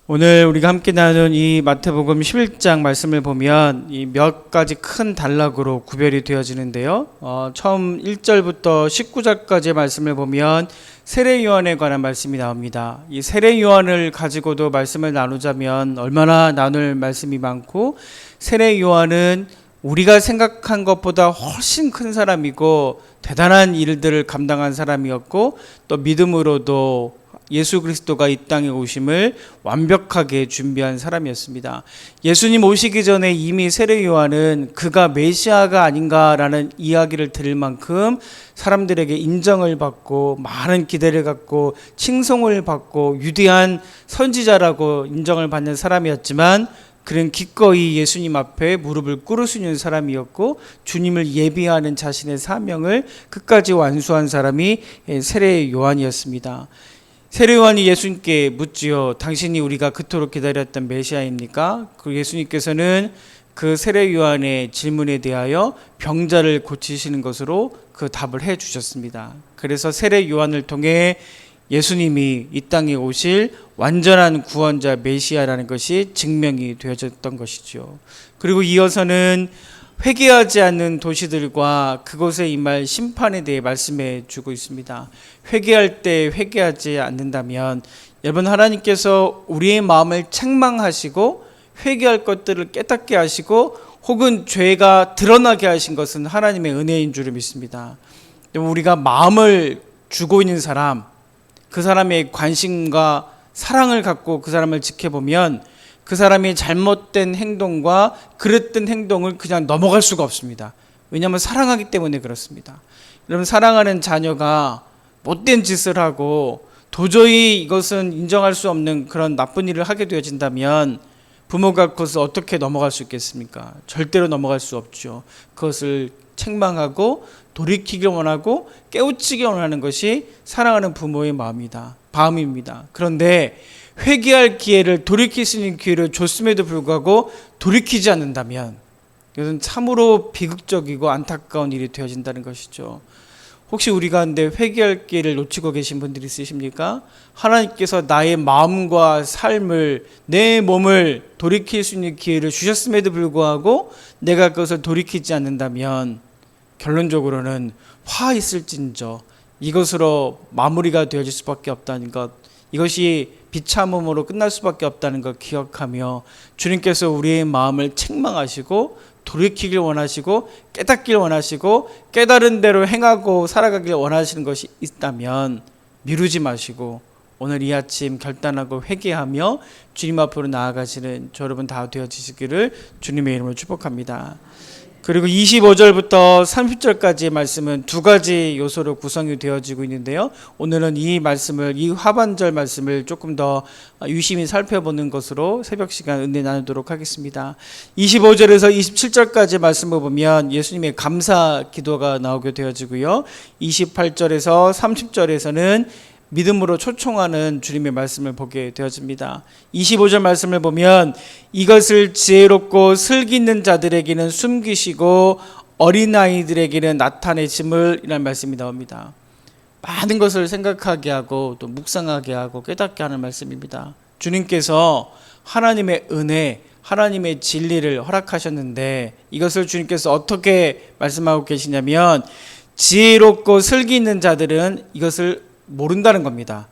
오늘 우리가 함께 나눈 이 마태복음 11장 말씀을 보면 이 몇 가지 큰 단락으로 구별이 되어지는데요. 처음 1절부터 19절까지의 말씀을 보면 세례 요한에 관한 말씀이 나옵니다. 이 세례 요한을 가지고도 말씀을 나누자면 얼마나 나눌 말씀이 많고, 세례 요한은 우리가 생각한 것보다 훨씬 큰 사람이고 대단한 일들을 감당한 사람이었고, 또 믿음으로도 예수 그리스도가 이 땅에 오심을 완벽하게 준비한 사람이었습니다. 예수님 오시기 전에 이미 세례 요한은 그가 메시아가 아닌가라는 이야기를 들을 만큼 사람들에게 인정을 받고 많은 기대를 갖고 칭송을 받고 위대한 선지자라고 인정을 받는 사람이었지만, 그는 기꺼이 예수님 앞에 무릎을 꿇을 수 있는 사람이었고 주님을 예비하는 자신의 사명을 끝까지 완수한 사람이 세례 요한이었습니다. 세례 요한이 예수님께 묻지요. 당신이 우리가 그토록 기다렸던 메시아입니까? 그 예수님께서는 그 세례 요한의 질문에 대하여 병자를 고치시는 것으로 그 답을 해 주셨습니다. 그래서 세례 요한을 통해 예수님이 이 땅에 오실 완전한 구원자 메시아라는 것이 증명이 되어졌던 것이죠. 그리고 이어서는 회개하지 않는 도시들과 그곳에 임할 심판에 대해 말씀해 주고 있습니다. 회개할 때 회개하지 않는다면, 여러분, 하나님께서 우리의 마음을 책망하시고 회개할 것들을 깨닫게 하시고 혹은 죄가 드러나게 하신 것은 하나님의 은혜인 줄 믿습니다. 우리가 마음을 주고 있는 사람, 그 사람의 관심과 사랑을 갖고 그 사람을 지켜보면 그 사람이 잘못된 행동과 그릇된 행동을 그냥 넘어갈 수가 없습니다. 왜냐하면 사랑하기 때문에 그렇습니다. 여러분, 사랑하는 자녀가 못된 짓을 하고 도저히 이것은 인정할 수 없는 그런 나쁜 일을 하게 되어진다면 부모가 그것을 어떻게 넘어갈 수 있겠습니까? 절대로 넘어갈 수 없죠. 그것을 책망하고 돌이키길 원하고 깨우치길 원하는 것이 사랑하는 부모의 마음입니다. 그런데 회개할 기회를, 돌이킬 수 있는 기회를 줬음에도 불구하고 돌이키지 않는다면 이것은 참으로 비극적이고 안타까운 일이 되어진다는 것이죠. 혹시 우리 가운데 회개할 기회를 놓치고 계신 분들이 있으십니까? 하나님께서 나의 마음과 삶을, 내 몸을 돌이킬 수 있는 기회를 주셨음에도 불구하고 내가 그것을 돌이키지 않는다면 결론적으로는 화 있을진저 이것으로 마무리가 되어질 수밖에 없다는 것, 이것이 비참함으로 끝날 수밖에 없다는 것 기억하며 주님께서 우리의 마음을 책망하시고 돌이키길 원하시고 깨닫길 원하시고 깨달은 대로 행하고 살아가길 원하시는 것이 있다면 미루지 마시고 오늘 이 아침 결단하고 회개하며 주님 앞으로 나아가시는 저 여러분 다 되어지시기를 주님의 이름으로 축복합니다. 그리고 25절부터 30절까지의 말씀은 두 가지 요소로 구성이 되어지고 있는데요. 오늘은 이 말씀을, 이 하반절 말씀을 조금 더 유심히 살펴보는 것으로 새벽 시간 은혜 나누도록 하겠습니다. 25절에서 27절까지 말씀을 보면 예수님의 감사 기도가 나오게 되어지고요. 28절에서 30절에서는 믿음으로 초청하는 주님의 말씀을 보게 되어집니다. 25절 말씀을 보면 이것을 지혜롭고 슬기 있는 자들에게는 숨기시고 어린아이들에게는 나타내심을 이라는 말씀이 나옵니다. 많은 것을 생각하게 하고 또 묵상하게 하고 깨닫게 하는 말씀입니다. 주님께서 하나님의 은혜, 하나님의 진리를 허락하셨는데 이것을 주님께서 어떻게 말씀하고 계시냐면 지혜롭고 슬기 있는 자들은 이것을 모른다는 겁니다.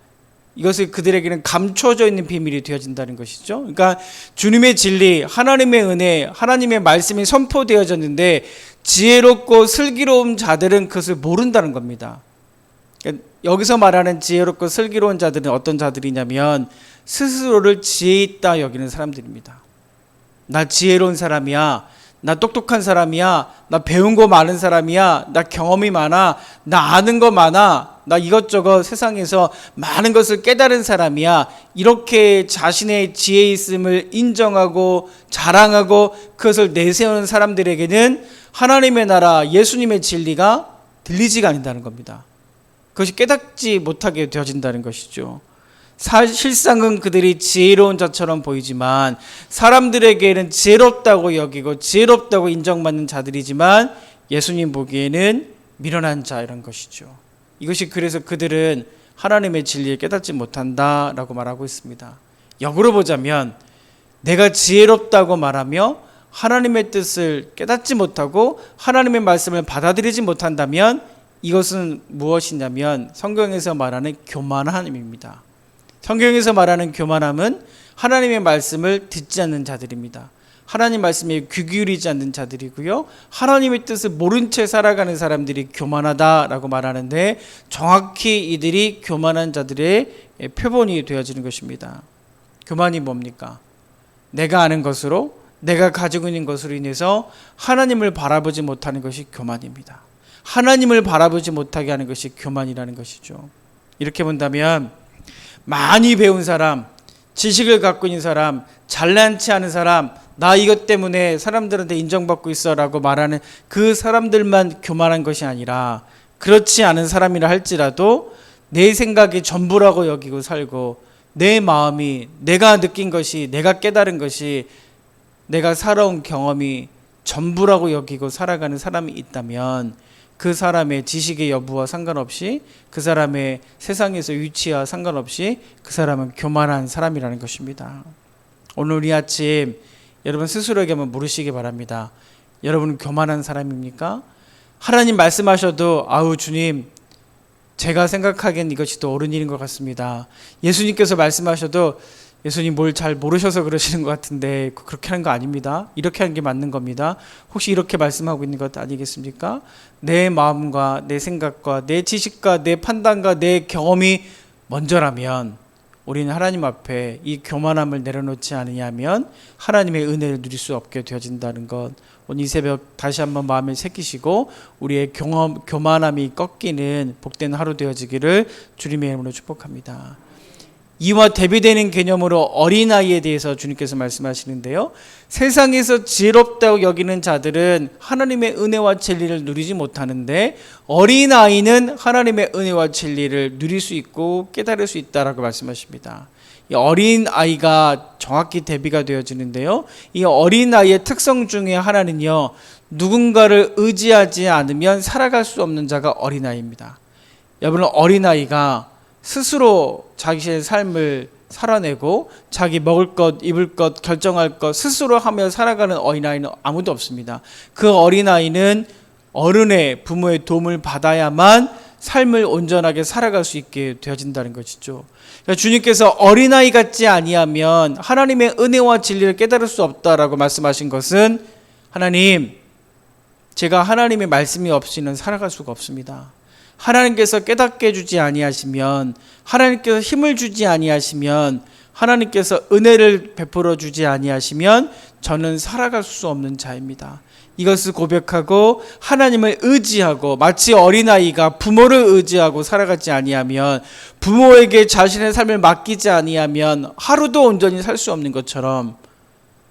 이것이 그들에게는 감춰져 있는 비밀이 되어진다는 것이죠. 그러니까 주님의 진리, 하나님의 은혜, 하나님의 말씀이 선포되어졌는데 지혜롭고 슬기로운 자들은 그것을 모른다는 겁니다. 그러니까 여기서 말하는 지혜롭고 슬기로운 자들은 어떤 자들이냐면 스스로를 지혜 있다 여기는 사람들입니다. 나 지혜로운 사람이야, 나 똑똑한 사람이야, 나 배운 거 많은 사람이야, 나 경험이 많아, 나 아는 거 많아, 나 이것저것 세상에서 많은 것을 깨달은 사람이야, 이렇게 자신의 지혜 있음을 인정하고 자랑하고 그것을 내세우는 사람들에게는 하나님의 나라, 예수님의 진리가 들리지가 않는다는 겁니다. 그것이 깨닫지 못하게 되어진다는 것이죠. 실상은 그들이 지혜로운 자처럼 보이지만 사람들에게는 지혜롭다고 여기고 지혜롭다고 인정받는 자들이지만 예수님 보기에는 미련한 자 이런 것이죠. 이것이 그래서 그들은 하나님의 진리를 깨닫지 못한다라고 말하고 있습니다. 역으로 보자면 내가 지혜롭다고 말하며 하나님의 뜻을 깨닫지 못하고 하나님의 말씀을 받아들이지 못한다면 이것은 무엇이냐면 성경에서 말하는 교만함입니다. 성경에서 말하는 교만함은 하나님의 말씀을 듣지 않는 자들입니다. 하나님 말씀에 귀 기울이지 않는 자들이고요. 하나님의 뜻을 모른 채 살아가는 사람들이 교만하다라고 말하는데 정확히 이들이 교만한 자들의 표본이 되어지는 것입니다. 교만이 뭡니까? 내가 아는 것으로 내가 가지고 있는 것으로 인해서 하나님을 바라보지 못하는 것이 교만입니다. 하나님을 바라보지 못하게 하는 것이 교만이라는 것이죠. 이렇게 본다면 많이 배운 사람, 지식을 갖고 있는 사람, 잘난치 않은 사람, 나 이것 때문에 사람들한테 인정받고 있어라고 말하는 그 사람들만 교만한 것이 아니라 그렇지 않은 사람이라 할지라도 내 생각이 전부라고 여기고 살고 내 마음이 내가 느낀 것이 내가 깨달은 것이 내가 살아온 경험이 전부라고 여기고 살아가는 사람이 있다면 그 사람의 지식의 여부와 상관없이 그 사람의 세상에서 위치와 상관없이 그 사람은 교만한 사람이라는 것입니다. 오늘 이 아침 여러분 스스로에게 한번 물으시기 바랍니다. 여러분은 교만한 사람입니까? 하나님 말씀하셔도 아우 주님 제가 생각하기엔 이것이 더 옳은 일인 것 같습니다. 예수님께서 말씀하셔도 예수님 뭘 잘 모르셔서 그러시는 것 같은데 그렇게 하는 거 아닙니다. 이렇게 하는 게 맞는 겁니다. 혹시 이렇게 말씀하고 있는 것 아니겠습니까? 내 마음과 내 생각과 내 지식과 내 판단과 내 경험이 먼저라면 우리는 하나님 앞에 이 교만함을 내려놓지 않으냐면 하나님의 은혜를 누릴 수 없게 되어진다는 것. 오늘 이 새벽 다시 한번 마음에 새기시고 우리의 교만함이 꺾이는 복된 하루 되어지기를 주님의 이름으로 축복합니다. 이와 대비되는 개념으로 어린아이에 대해서 주님께서 말씀하시는데요. 세상에서 지혜롭다고 여기는 자들은 하나님의 은혜와 진리를 누리지 못하는데 어린아이는 하나님의 은혜와 진리를 누릴 수 있고 깨달을 수 있다라고 말씀하십니다. 이 어린아이가 정확히 대비가 되어지는데요. 이 어린아이의 특성 중에 하나는요. 누군가를 의지하지 않으면 살아갈 수 없는 자가 어린아이입니다. 여러분 어린아이가 스스로 자기의 삶을 살아내고 자기 먹을 것, 입을 것, 결정할 것 스스로 하며 살아가는 어린아이는 아무도 없습니다. 그 어린아이는 어른의 부모의 도움을 받아야만 삶을 온전하게 살아갈 수 있게 되어진다는 것이죠. 그러니까 주님께서 어린아이 같지 아니하면 하나님의 은혜와 진리를 깨달을 수 없다라고 말씀하신 것은 하나님, 제가 하나님의 말씀이 없이는 살아갈 수가 없습니다. 하나님께서 깨닫게 해주지 아니하시면 하나님께서 힘을 주지 아니하시면 하나님께서 은혜를 베풀어 주지 아니하시면 저는 살아갈 수 없는 자입니다. 이것을 고백하고 하나님을 의지하고 마치 어린아이가 부모를 의지하고 살아가지 아니하면 부모에게 자신의 삶을 맡기지 아니하면 하루도 온전히 살 수 없는 것처럼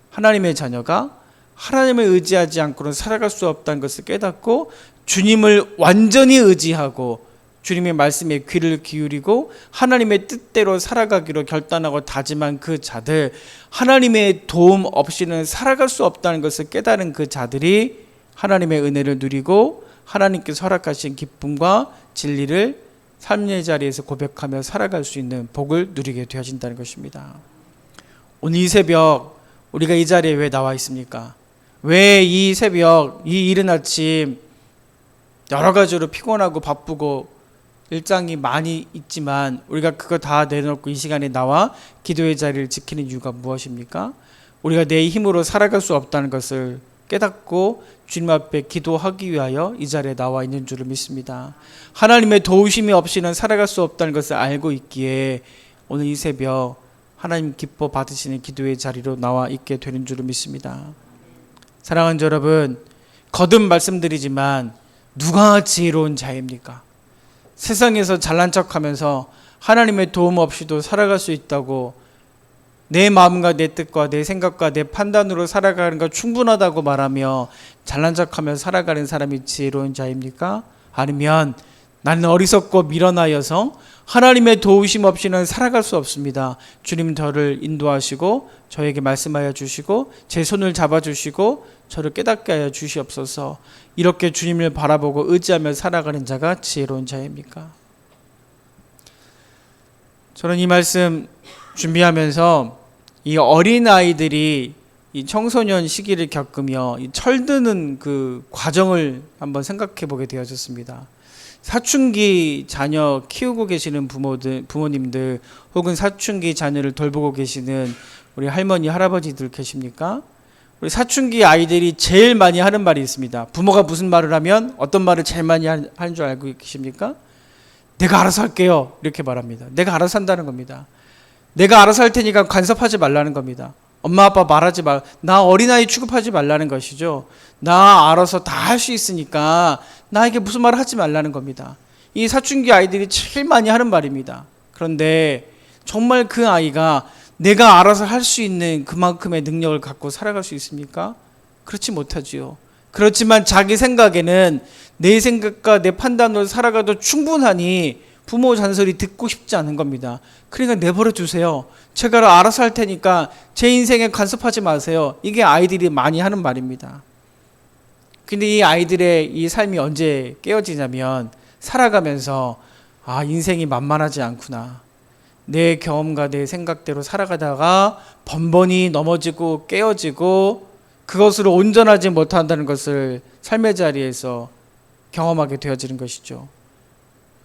하나님의 자녀가 하나님을 의지하지 않고는 살아갈 수 없다는 것을 깨닫고 주님을 완전히 의지하고 주님의 말씀에 귀를 기울이고 하나님의 뜻대로 살아가기로 결단하고 다짐한 그 자들, 하나님의 도움 없이는 살아갈 수 없다는 것을 깨달은 그 자들이 하나님의 은혜를 누리고 하나님께서 허락하신 기쁨과 진리를 삶의 자리에서 고백하며 살아갈 수 있는 복을 누리게 되어진다는 것입니다. 오늘 이 새벽 우리가 이 자리에 왜 나와 있습니까? 왜 이 새벽, 이 이른 아침 여러 가지로 피곤하고 바쁘고 일정이 많이 있지만 우리가 그거 다 내려놓고 이 시간에 나와 기도의 자리를 지키는 이유가 무엇입니까? 우리가 내 힘으로 살아갈 수 없다는 것을 깨닫고 주님 앞에 기도하기 위하여 이 자리에 나와 있는 줄을 믿습니다. 하나님의 도우심이 없이는 살아갈 수 없다는 것을 알고 있기에 오늘 이 새벽 하나님 기뻐 받으시는 기도의 자리로 나와 있게 되는 줄을 믿습니다. 사랑하는 여러분, 거듭 말씀드리지만 누가 지혜로운 자입니까? 세상에서 잘난 척하면서 하나님의 도움 없이도 살아갈 수 있다고 내 마음과 내 뜻과 내 생각과 내 판단으로 살아가는 것 충분하다고 말하며 잘난 척하며 살아가는 사람이 지혜로운 자입니까? 아니면 나는 어리석고 미련하여서 하나님의 도우심 없이는 살아갈 수 없습니다. 주님 저를 인도하시고 저에게 말씀하여 주시고 제 손을 잡아주시고 저를 깨닫게 하여 주시옵소서. 이렇게 주님을 바라보고 의지하며 살아가는 자가 지혜로운 자입니까? 저는 이 말씀 준비하면서 이 어린 아이들이 이 청소년 시기를 겪으며 이 철드는 그 과정을 한번 생각해 보게 되어졌습니다. 사춘기 자녀 키우고 계시는 부모님들 혹은 사춘기 자녀를 돌보고 계시는 우리 할머니 할아버지들 계십니까? 우리 사춘기 아이들이 제일 많이 하는 말이 있습니다. 부모가 무슨 말을 하면 어떤 말을 제일 많이 하는 줄 알고 계십니까? 내가 알아서 할게요. 이렇게 말합니다. 내가 알아서 한다는 겁니다. 내가 알아서 할 테니까 간섭하지 말라는 겁니다. 엄마 아빠 말하지 말, 나 어린아이 취급하지 말라는 것이죠. 나 알아서 다 할 수 있으니까 나에게 무슨 말을 하지 말라는 겁니다. 이 사춘기 아이들이 제일 많이 하는 말입니다. 그런데 정말 그 아이가 내가 알아서 할 수 있는 그만큼의 능력을 갖고 살아갈 수 있습니까? 그렇지 못하지요. 그렇지만 자기 생각에는 내 생각과 내 판단으로 살아가도 충분하니 부모 잔소리 듣고 싶지 않은 겁니다. 그러니까 내버려 두세요. 제가 알아서 할 테니까 제 인생에 간섭하지 마세요. 이게 아이들이 많이 하는 말입니다. 근데 이 아이들의 이 삶이 언제 깨어지냐면 살아가면서 아, 인생이 만만하지 않구나. 내 경험과 내 생각대로 살아가다가 번번이 넘어지고 깨어지고 그것으로 온전하지 못한다는 것을 삶의 자리에서 경험하게 되어지는 것이죠.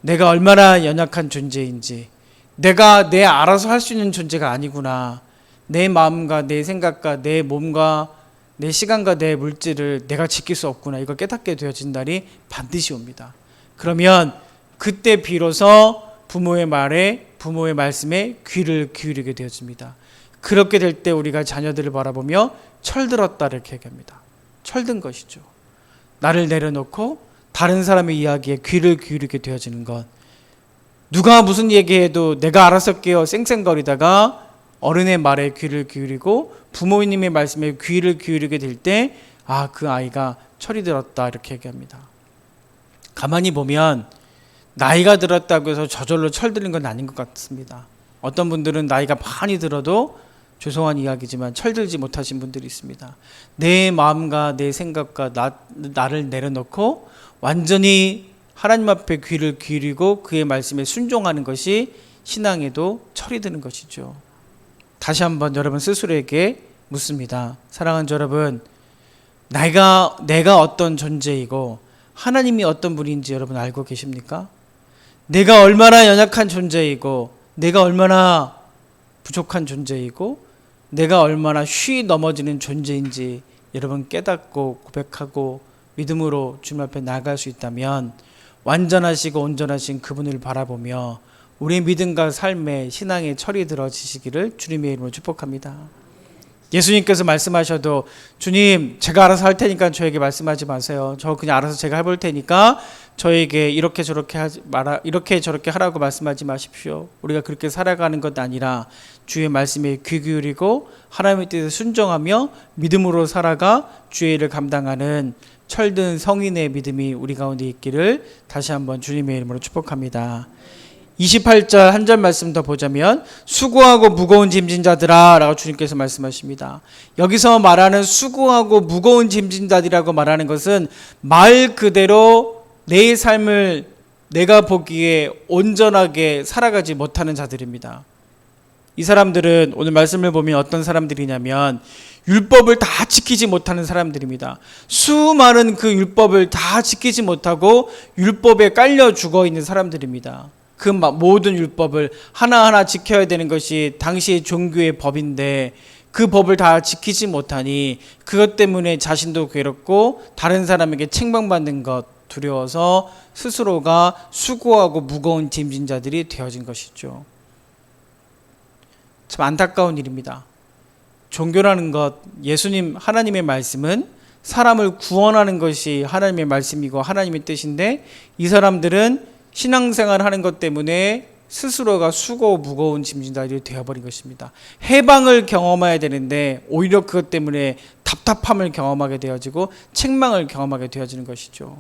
내가 얼마나 연약한 존재인지, 내가 내 알아서 할 수 있는 존재가 아니구나. 내 마음과 내 생각과 내 몸과 내 시간과 내 물질을 내가 지킬 수 없구나. 이걸 깨닫게 되어진 날이 반드시 옵니다. 그러면 그때 비로소 부모의 말에, 부모의 말씀에 귀를 기울이게 되어집니다. 그렇게 될 때 우리가 자녀들을 바라보며 철들었다 이렇게 얘기합니다. 철든 것이죠. 나를 내려놓고 다른 사람의 이야기에 귀를 기울이게 되어지는 것. 누가 무슨 얘기해도 내가 알아서 할게요 쌩쌩거리다가 어른의 말에 귀를 기울이고 부모님의 말씀에 귀를 기울이게 될 때 아, 그 아이가 철이 들었다 이렇게 얘기합니다. 가만히 보면 나이가 들었다고 해서 저절로 철드는 건 아닌 것 같습니다. 어떤 분들은 나이가 많이 들어도 죄송한 이야기지만 철들지 못하신 분들이 있습니다. 내 마음과 내 생각과 나를 내려놓고 완전히 하나님 앞에 귀를 기울이고 그의 말씀에 순종하는 것이 신앙에도 철이 드는 것이죠. 다시 한번 여러분 스스로에게 묻습니다. 사랑하는 여러분, 내가 어떤 존재이고 하나님이 어떤 분인지 여러분 알고 계십니까? 내가 얼마나 연약한 존재이고 내가 얼마나 부족한 존재이고 내가 얼마나 쉬이 넘어지는 존재인지 여러분 깨닫고 고백하고 믿음으로 주님 앞에 나아갈 수 있다면 완전하시고 온전하신 그분을 바라보며 우리의 믿음과 삶의 신앙의 철이 들어지시기를 주님의 이름으로 축복합니다. 예수님께서 말씀하셔도 주님 제가 알아서 할 테니까 저에게 말씀하지 마세요. 저 그냥 알아서 제가 해볼 테니까 저에게 이렇게 저렇게 하지 마라, 이렇게 저렇게 하라고 말씀하지 마십시오. 우리가 그렇게 살아가는 것 아니라 주의 말씀에 귀 기울이고 하나님의 뜻에 순종하며 믿음으로 살아가 주의 일을 감당하는 철든 성인의 믿음이 우리 가운데 있기를 다시 한번 주님의 이름으로 축복합니다. 28절 한 절 말씀 더 보자면 수고하고 무거운 짐진 자들아 라고 주님께서 말씀하십니다. 여기서 말하는 수고하고 무거운 짐진 자들이라고 말하는 것은 말 그대로 내 삶을 내가 보기에 온전하게 살아가지 못하는 자들입니다. 이 사람들은 오늘 말씀을 보면 어떤 사람들이냐면 율법을 다 지키지 못하는 사람들입니다. 수많은 그 율법을 다 지키지 못하고 율법에 깔려 죽어 있는 사람들입니다. 그 모든 율법을 하나하나 지켜야 되는 것이 당시의 종교의 법인데 그 법을 다 지키지 못하니 그것 때문에 자신도 괴롭고 다른 사람에게 책망받는 것 두려워서 스스로가 수고하고 무거운 짐진 자들이 되어진 것이죠. 참 안타까운 일입니다. 종교라는 것, 예수님 하나님의 말씀은 사람을 구원하는 것이 하나님의 말씀이고 하나님의 뜻인데 이 사람들은 신앙생활을 하는 것 때문에 스스로가 수고 무거운 짐진자들이 되어버린 것입니다. 해방을 경험해야 되는데 오히려 그것 때문에 답답함을 경험하게 되어지고 책망을 경험하게 되어지는 것이죠.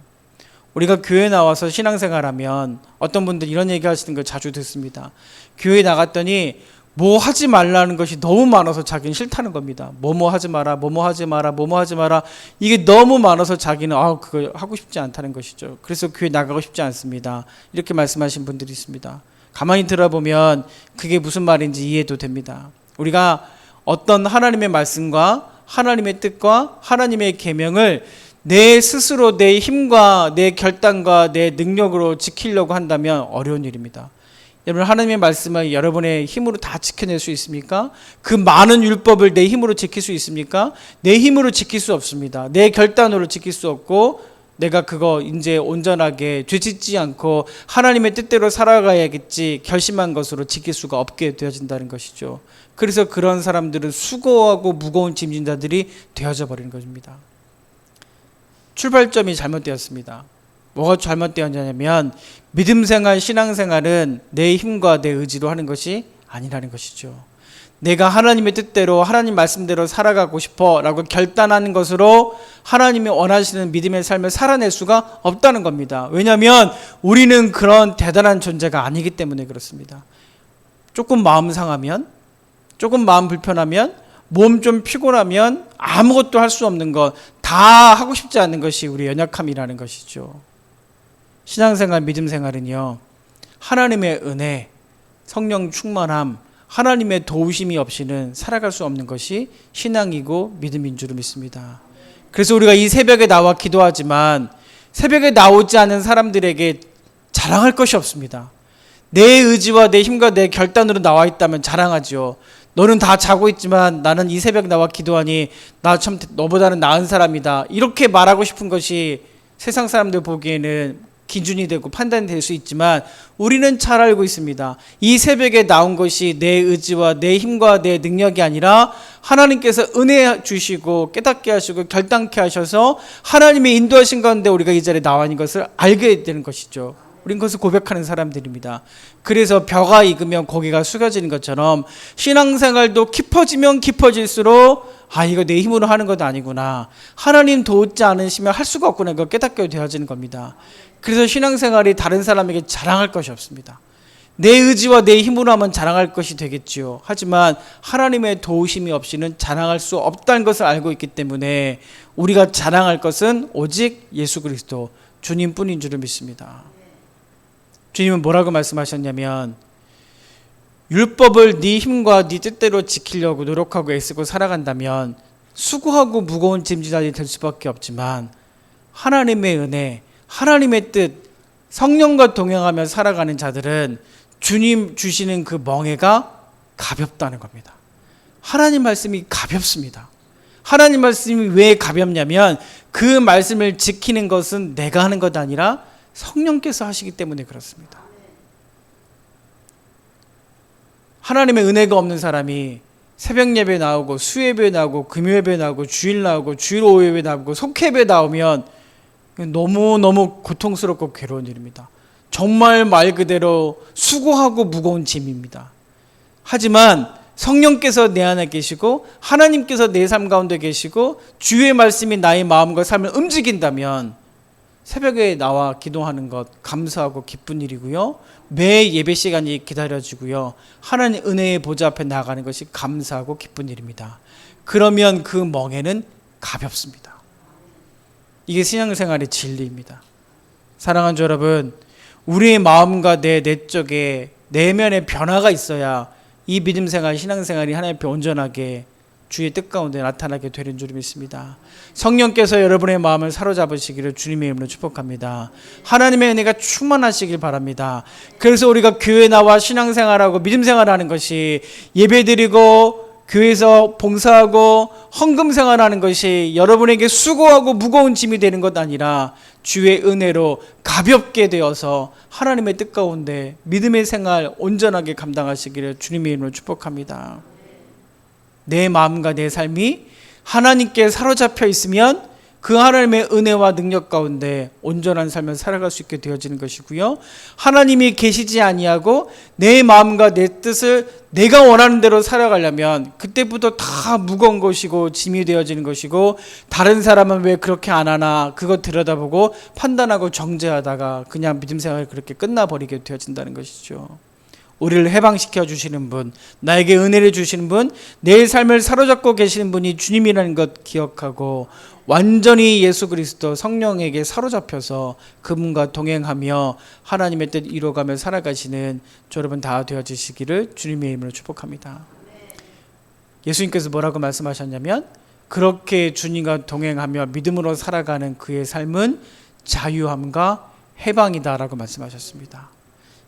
우리가 교회 나와서 신앙생활하면 어떤 분들 이런 얘기 하시는 걸 자주 듣습니다. 교회 나갔더니 뭐 하지 말라는 것이 너무 많아서 자기는 싫다는 겁니다. 뭐뭐 하지 마라, 뭐뭐 하지 마라, 뭐뭐 하지 마라. 이게 너무 많아서 자기는 그거 하고 싶지 않다는 것이죠. 그래서 교회 나가고 싶지 않습니다. 이렇게 말씀하신 분들이 있습니다. 가만히 들어보면 그게 무슨 말인지 이해도 됩니다. 우리가 어떤 하나님의 말씀과 하나님의 뜻과 하나님의 계명을 내 스스로 내 힘과 내 결단과 내 능력으로 지키려고 한다면 어려운 일입니다. 여러분, 하나님의 말씀을 여러분의 힘으로 다 지켜낼 수 있습니까? 그 많은 율법을 내 힘으로 지킬 수 있습니까? 내 힘으로 지킬 수 없습니다. 내 결단으로 지킬 수 없고, 내가 그거 이제 온전하게 죄짓지 않고 하나님의 뜻대로 살아가야겠지 결심한 것으로 지킬 수가 없게 되어진다는 것이죠. 그래서 그런 사람들은 수고하고 무거운 짐진 자들이 되어져 버리는 것입니다. 출발점이 잘못되었습니다. 뭐가 잘못되었냐면 믿음 생활, 신앙 생활은 내 힘과 내 의지로 하는 것이 아니라는 것이죠. 내가 하나님의 뜻대로 하나님 말씀대로 살아가고 싶어 라고 결단하는 것으로 하나님이 원하시는 믿음의 삶을 살아낼 수가 없다는 겁니다. 왜냐하면 우리는 그런 대단한 존재가 아니기 때문에 그렇습니다. 조금 마음 상하면, 조금 마음 불편하면, 몸 좀 피곤하면 아무것도 할 수 없는 것, 다 하고 싶지 않는 것이 우리 연약함이라는 것이죠. 신앙생활, 믿음생활은요, 하나님의 은혜, 성령 충만함, 하나님의 도우심이 없이는 살아갈 수 없는 것이 신앙이고 믿음인 줄 믿습니다. 그래서 우리가 이 새벽에 나와 기도하지만 새벽에 나오지 않은 사람들에게 자랑할 것이 없습니다. 내 의지와 내 힘과 내 결단으로 나와 있다면 자랑하죠. 너는 다 자고 있지만 나는 이 새벽 나와 기도하니 나 참 너보다는 나은 사람이다. 이렇게 말하고 싶은 것이 세상 사람들 보기에는 기준이 되고 판단이 될 수 있지만 우리는 잘 알고 있습니다. 이 새벽에 나온 것이 내 의지와 내 힘과 내 능력이 아니라 하나님께서 은혜 주시고 깨닫게 하시고 결단케 하셔서 하나님의 인도하신 가운데 우리가 이 자리에 나와 있는 것을 알게 되는 것이죠. 우린 그것을 고백하는 사람들입니다. 그래서 벼가 익으면 고기가 숙여지는 것처럼 신앙생활도 깊어지면 깊어질수록 이거 내 힘으로 하는 것 아니구나. 하나님 도우지 않으시면 할 수가 없구나. 이거 깨닫게 되어지는 겁니다. 그래서 신앙생활이 다른 사람에게 자랑할 것이 없습니다. 내 의지와 내 힘으로 하면 자랑할 것이 되겠지요. 하지만 하나님의 도우심이 없이는 자랑할 수 없다는 것을 알고 있기 때문에 우리가 자랑할 것은 오직 예수 그리스도 주님뿐인 줄을 믿습니다. 주님은 뭐라고 말씀하셨냐면 율법을 네 힘과 네 뜻대로 지키려고 노력하고 애쓰고 살아간다면 수고하고 무거운 짐지달이 될 수밖에 없지만 하나님의 은혜, 하나님의 뜻, 성령과 동행하며 살아가는 자들은 주님 주시는 그 멍에가 가볍다는 겁니다. 하나님 말씀이 가볍습니다. 하나님 말씀이 왜 가볍냐면 그 말씀을 지키는 것은 내가 하는 것 아니라 성령께서 하시기 때문에 그렇습니다. 하나님의 은혜가 없는 사람이 새벽 예배 나오고 수예배 나오고 금요예배 나오고 주일 나오고 주일 오후예배 나오고 속회배 나오면 너무너무 고통스럽고 괴로운 일입니다. 정말 말 그대로 수고하고 무거운 짐입니다. 하지만 성령께서 내 안에 계시고 하나님께서 내 삶 가운데 계시고 주의 말씀이 나의 마음과 삶을 움직인다면 새벽에 나와 기도하는 것 감사하고 기쁜 일이고요. 매 예배 시간이 기다려지고요. 하나님 은혜의 보좌 앞에 나가는 것이 감사하고 기쁜 일입니다. 그러면 그 멍에는 가볍습니다. 이게 신앙생활의 진리입니다. 사랑하는 주 여러분, 우리의 마음과 내 내적에 내면의 변화가 있어야 이 믿음생활, 신앙생활이 하나님 앞에 온전하게 주의 뜻 가운데 나타나게 되는 줄 믿습니다. 성령께서 여러분의 마음을 사로잡으시기를 주님의 이름으로 축복합니다. 하나님의 은혜가 충만하시길 바랍니다. 그래서 우리가 교회 나와 신앙생활하고 믿음생활하는 것이 예배드리고 교회에서 봉사하고 헌금생활하는 것이 여러분에게 수고하고 무거운 짐이 되는 것 아니라 주의 은혜로 가볍게 되어서 하나님의 뜻 가운데 믿음의 생활 온전하게 감당하시기를 주님의 이름으로 축복합니다. 내 마음과 내 삶이 하나님께 사로잡혀 있으면 그 하나님의 은혜와 능력 가운데 온전한 삶을 살아갈 수 있게 되어지는 것이고요. 하나님이 계시지 아니하고 내 마음과 내 뜻을 내가 원하는 대로 살아가려면 그때부터 다 무거운 것이고 짐이 되어지는 것이고 다른 사람은 왜 그렇게 안 하나 그거 들여다보고 판단하고 정죄하다가 그냥 믿음 생활이 그렇게 끝나버리게 되어진다는 것이죠. 우리를 해방시켜 주시는 분, 나에게 은혜를 주시는 분, 내 삶을 사로잡고 계시는 분이 주님이라는 것 기억하고 완전히 예수 그리스도 성령에게 사로잡혀서 그분과 동행하며 하나님의 뜻 이루어가며 살아가시는 저 여러분 다 되어지시기를 주님의 이름으로 축복합니다. 예수님께서 뭐라고 말씀하셨냐면 그렇게 주님과 동행하며 믿음으로 살아가는 그의 삶은 자유함과 해방이다라고 말씀하셨습니다.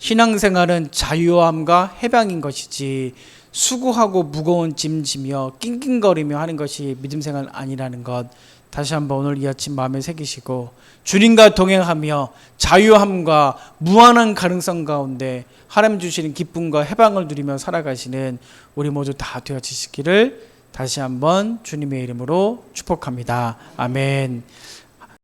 신앙생활은 자유함과 해방인 것이지 수고하고 무거운 짐 지며 낑낑거리며 하는 것이 믿음생활 아니라는 것 다시 한번 오늘 이 아침 마음에 새기시고 주님과 동행하며 자유함과 무한한 가능성 가운데 하나님 주시는 기쁨과 해방을 누리며 살아가시는 우리 모두 다 되어지시기를 다시 한번 주님의 이름으로 축복합니다. 아멘.